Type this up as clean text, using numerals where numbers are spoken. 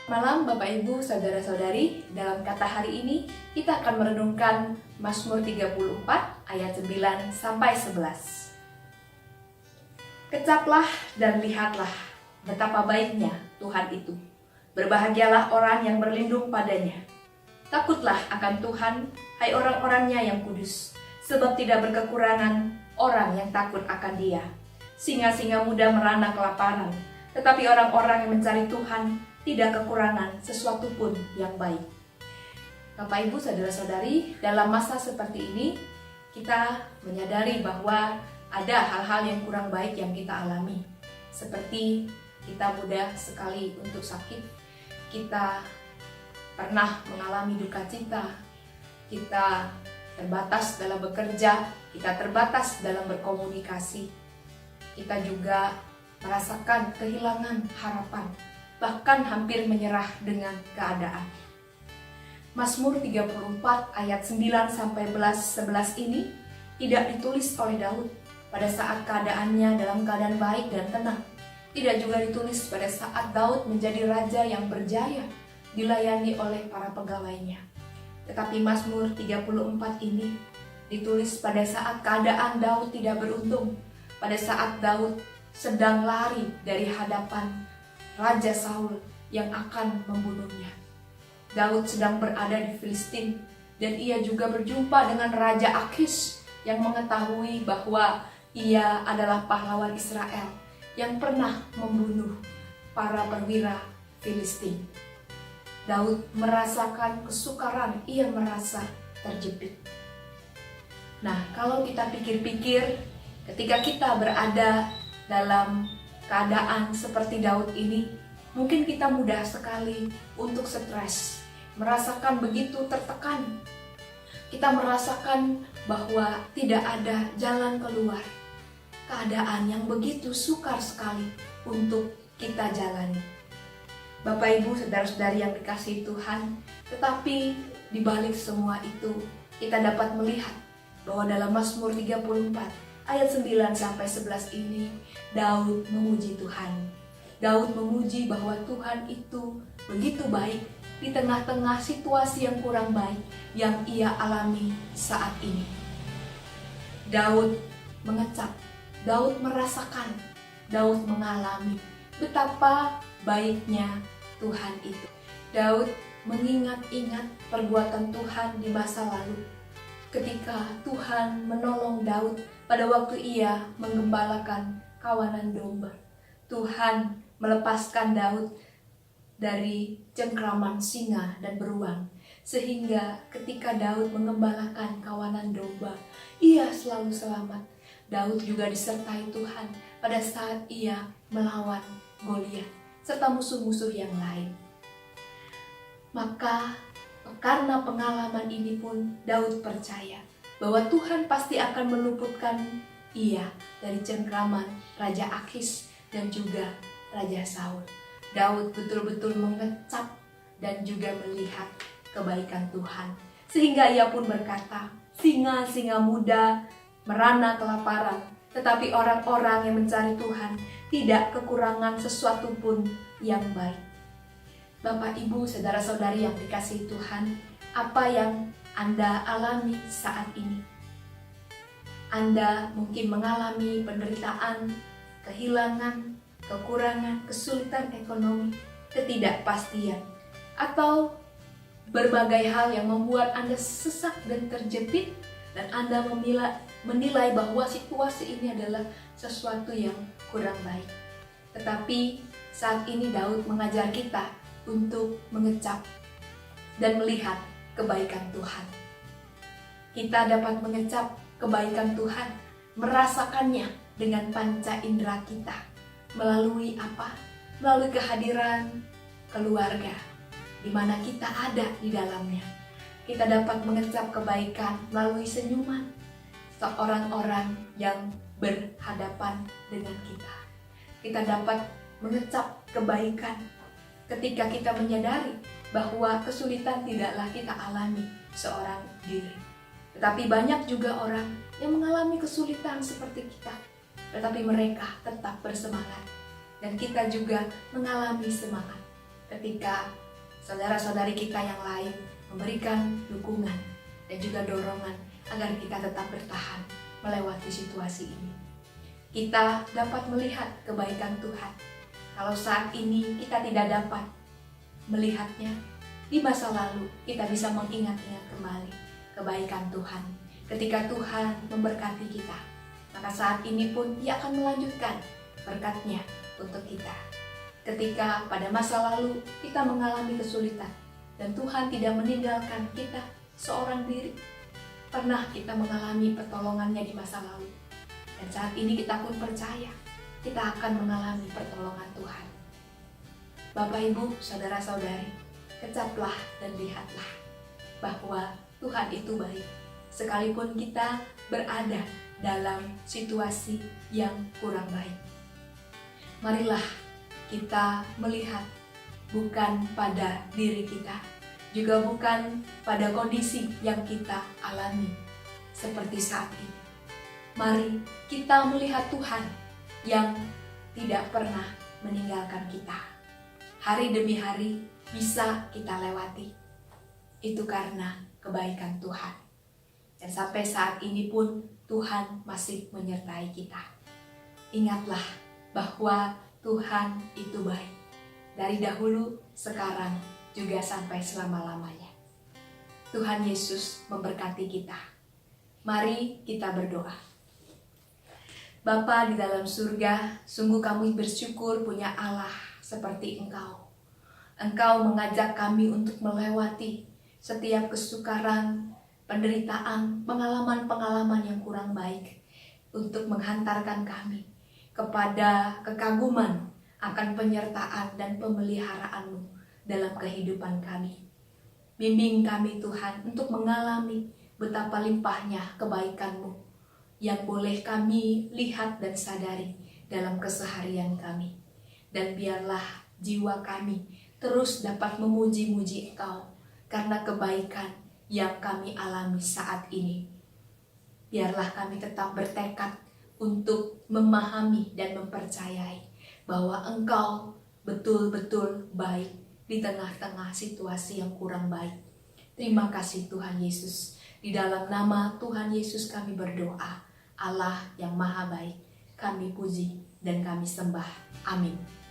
Malam Bapak Ibu, Saudara-saudari, dalam kata hari ini kita akan merenungkan Mazmur 34 ayat 9 sampai 11. Kecaplah dan lihatlah betapa baiknya Tuhan itu. Berbahagialah orang yang berlindung padanya. Takutlah akan Tuhan, hai orang-orangnya yang kudus, sebab tidak berkekurangan orang yang takut akan Dia. Singa-singa muda merana kelaparan, tetapi orang-orang yang mencari Tuhan tidak kekurangan sesuatu pun yang baik. Bapak Ibu, saudara-saudari, dalam masa seperti ini kita menyadari bahwa ada hal-hal yang kurang baik yang kita alami. Seperti kita mudah sekali untuk sakit, kita pernah mengalami duka cita, kita terbatas dalam bekerja, kita terbatas dalam berkomunikasi, kita juga merasakan kehilangan harapan, bahkan hampir menyerah dengan keadaan. Mazmur 34 ayat 9 sampai 11 ini tidak ditulis oleh Daud pada saat keadaannya dalam keadaan baik dan tenang. Tidak juga ditulis pada saat Daud menjadi raja yang berjaya, dilayani oleh para pegawainya. Tetapi Mazmur 34 ini ditulis pada saat keadaan Daud tidak beruntung, pada saat Daud sedang lari dari hadapan Raja Saul yang akan membunuhnya. Daud sedang berada di Filistin dan ia juga berjumpa dengan Raja Akis yang mengetahui bahwa ia adalah pahlawan Israel yang pernah membunuh para perwira Filistin. Daud merasakan kesukaran, ia merasa terjepit. Nah, kalau kita pikir-pikir, ketika kita berada dalam keadaan seperti Daud ini, mungkin kita mudah sekali untuk stres, merasakan begitu tertekan. Kita merasakan bahwa tidak ada jalan keluar. Keadaan yang begitu sukar sekali untuk kita jalani. Bapak Ibu, saudara-saudari yang dikasihi Tuhan, tetapi di balik semua itu, kita dapat melihat bahwa dalam Mazmur 34 ayat 9 sampai 11 ini, Daud memuji Tuhan. Daud memuji bahwa Tuhan itu begitu baik di tengah-tengah situasi yang kurang baik yang ia alami saat ini. Daud mengecap, Daud merasakan, Daud mengalami betapa baiknya Tuhan itu. Daud mengingat-ingat perbuatan Tuhan di masa lalu, ketika Tuhan menolong Daud pada waktu ia menggembalakan kawanan domba. Tuhan melepaskan Daud dari cengkraman singa dan beruang, sehingga ketika Daud mengembalakan kawanan domba, ia selalu selamat. Daud juga disertai Tuhan pada saat ia melawan Goliat serta musuh-musuh yang lain. Maka karena pengalaman ini pun Daud percaya bahwa Tuhan pasti akan meluputkan ia dari cengkraman Raja Akis dan juga Raja Saul. Daud betul-betul mengecap dan juga melihat kebaikan Tuhan, sehingga ia pun berkata, singa-singa muda merana kelaparan, tetapi orang-orang yang mencari Tuhan tidak kekurangan sesuatu pun yang baik. Bapak, Ibu, saudara-saudari yang dikasihi Tuhan, apa yang Anda alami saat ini? Anda mungkin mengalami penderitaan, kehilangan, kekurangan, kesulitan ekonomi, ketidakpastian, atau berbagai hal yang membuat Anda sesak dan terjepit, dan Anda menilai bahwa situasi ini adalah sesuatu yang kurang baik. Tetapi saat ini Daud mengajar kita untuk mengecap dan melihat kebaikan Tuhan. Kita dapat mengecap kebaikan Tuhan, merasakannya dengan panca indera kita. Melalui apa? Melalui kehadiran keluarga, di mana kita ada di dalamnya. Kita dapat mengecap kebaikan melalui senyuman orang-orang yang berhadapan dengan kita. Kita dapat mengecap kebaikan ketika kita menyadari bahwa kesulitan tidaklah kita alami seorang diri. Tetapi banyak juga orang yang mengalami kesulitan seperti kita, tetapi mereka tetap bersemangat. Dan kita juga mengalami semangat. ketika saudara-saudari kita yang lain memberikan dukungan dan juga dorongan agar kita tetap bertahan melewati situasi ini. Kita dapat melihat kebaikan Tuhan. Kalau saat ini kita tidak dapat melihatnya, di masa lalu kita bisa mengingat-ingat kembali kebaikan Tuhan. Ketika Tuhan memberkati kita, maka saat ini pun Dia akan melanjutkan berkat-Nya untuk kita. Ketika pada masa lalu kita mengalami kesulitan dan Tuhan tidak meninggalkan kita seorang diri, pernah kita mengalami pertolongan-Nya di masa lalu. Dan saat ini kita pun percaya kita akan mengalami pertolongan Tuhan. Bapak, Ibu, saudara-saudari, kecaplah dan lihatlah bahwa Tuhan itu baik. Sekalipun kita berada dalam situasi yang kurang baik, marilah kita melihat bukan pada diri kita, juga bukan pada kondisi yang kita alami seperti saat ini. Mari kita melihat Tuhan yang tidak pernah meninggalkan kita. Hari demi hari bisa kita lewati. Itu karena kebaikan Tuhan. Dan sampai saat ini pun Tuhan masih menyertai kita. Ingatlah bahwa Tuhan itu baik. Dari dahulu, sekarang, juga sampai selama-lamanya. Tuhan Yesus memberkati kita. Mari kita berdoa. Bapa di dalam surga, sungguh kami bersyukur punya Allah seperti Engkau. Engkau mengajak kami untuk melewati setiap kesukaran, penderitaan, pengalaman-pengalaman yang kurang baik, untuk menghantarkan kami kepada kekaguman akan penyertaan dan pemeliharaan-Mu dalam kehidupan kami. Bimbing kami Tuhan untuk mengalami betapa limpahnya kebaikan-Mu yang boleh kami lihat dan sadari dalam keseharian kami. Dan biarlah jiwa kami terus dapat memuji-muji Engkau karena kebaikan yang kami alami saat ini. Biarlah kami tetap bertekad untuk memahami dan mempercayai bahwa Engkau betul-betul baik di tengah-tengah situasi yang kurang baik. Terima kasih Tuhan Yesus. Di dalam nama Tuhan Yesus kami berdoa. Allah yang maha baik, kami puji dan kami sembah. Amin.